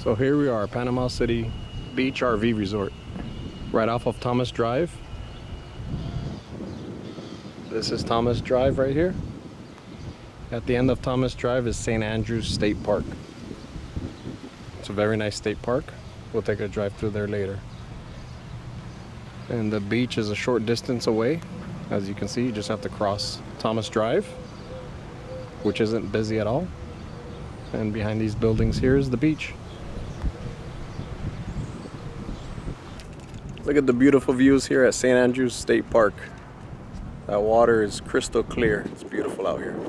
So here we are, Panama City Beach RV Resort, right off of Thomas Drive. This is Thomas Drive right here. At the end of Thomas Drive is St. Andrews State Park. It's a very nice state park. We'll take a drive through there later. And the beach is a short distance away. As you can see, you just have to cross Thomas Drive, which isn't busy at all. And behind these buildings here is the beach. Look at the beautiful views here at St. Andrews State Park. That water is crystal clear. It's beautiful out here.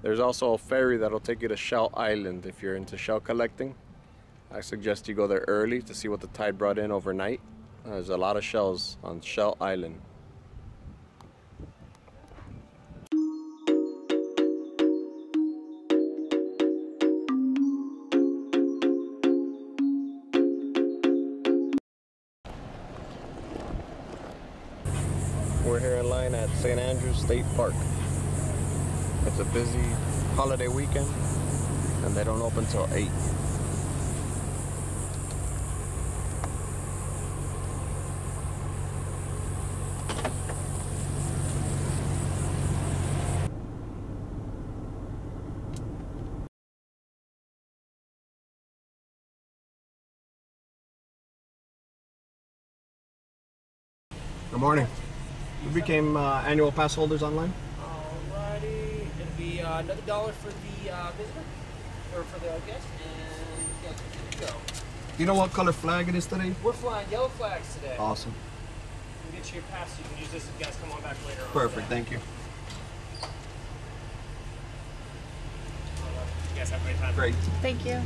There's also a ferry that'll take you to Shell Island if you're into shell collecting. I suggest you go there early to see what the tide brought in overnight. There's a lot of shells on Shell Island. We're here in line at St. Andrews State Park. It's a busy holiday weekend and they don't open till 8. Good morning. We became annual pass holders online. Alrighty, it'll be another $1 for the visitor, or for the guest, and yeah, good to go. Do you know what color flag it is today? We're flying yellow flags today. Awesome. We'll get you your pass so you can use this if you guys come on back later. Perfect, thank you. You guys have a great time. Great. Thank you.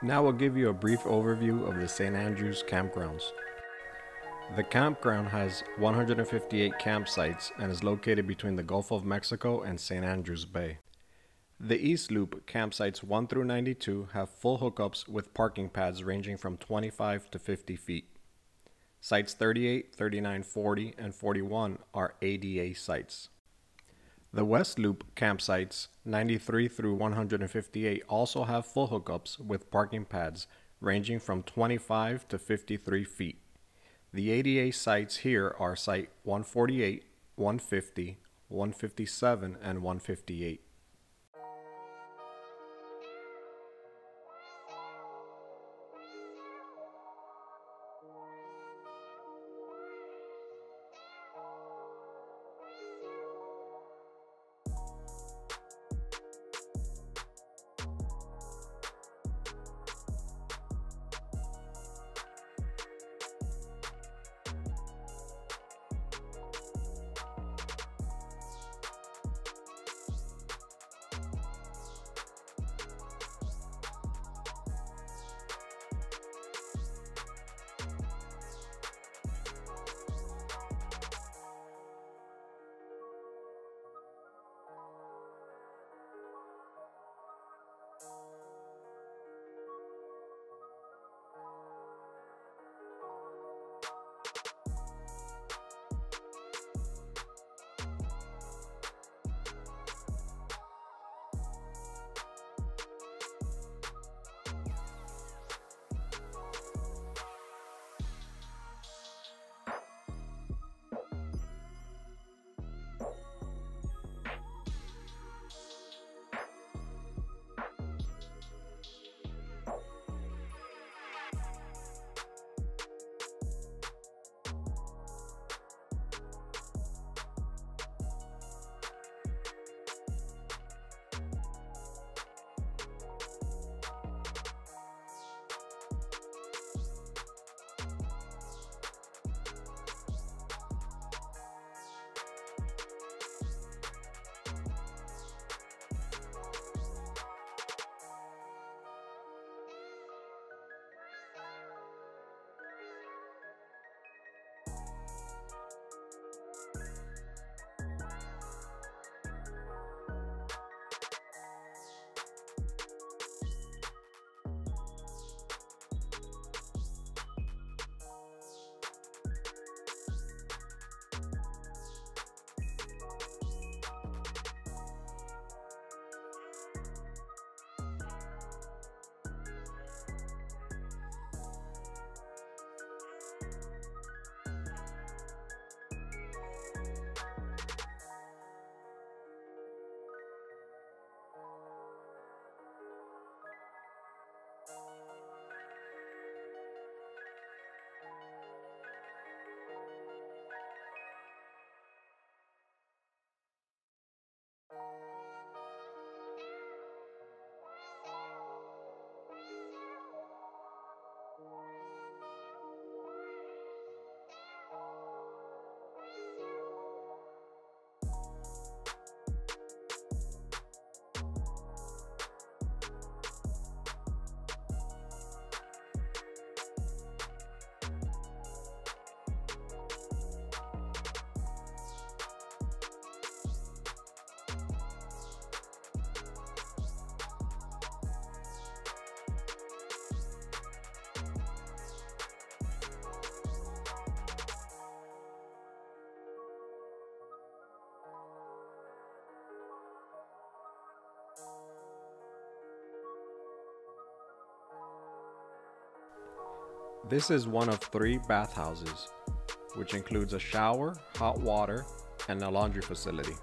Now I'll give you a brief overview of the St. Andrews campgrounds. The campground has 158 campsites and is located between the Gulf of Mexico and St. Andrews Bay. The East Loop campsites 1 through 92 have full hookups with parking pads ranging from 25 to 50 feet. Sites 38, 39, 40, and 41 are ADA sites. The West Loop campsites 93 through 158 also have full hookups with parking pads ranging from 25 to 53 feet. The ADA sites here are Site 148, 150, 157, and 158. This is one of 3 bathhouses, which includes a shower, hot water, and a laundry facility.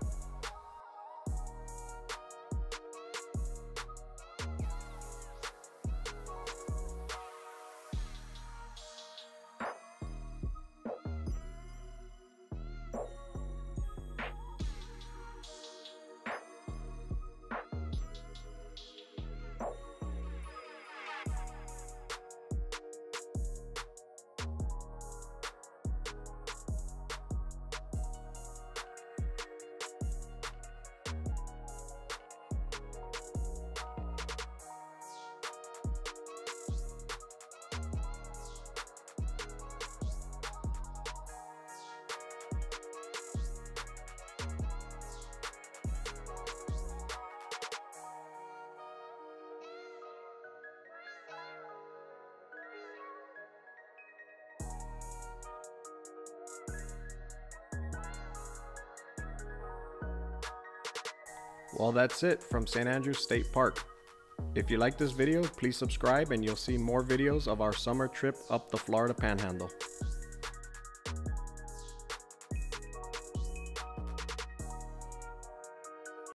Well, that's it from St. Andrews State Park. If you like this video, please subscribe and you'll see more videos of our summer trip up the Florida Panhandle.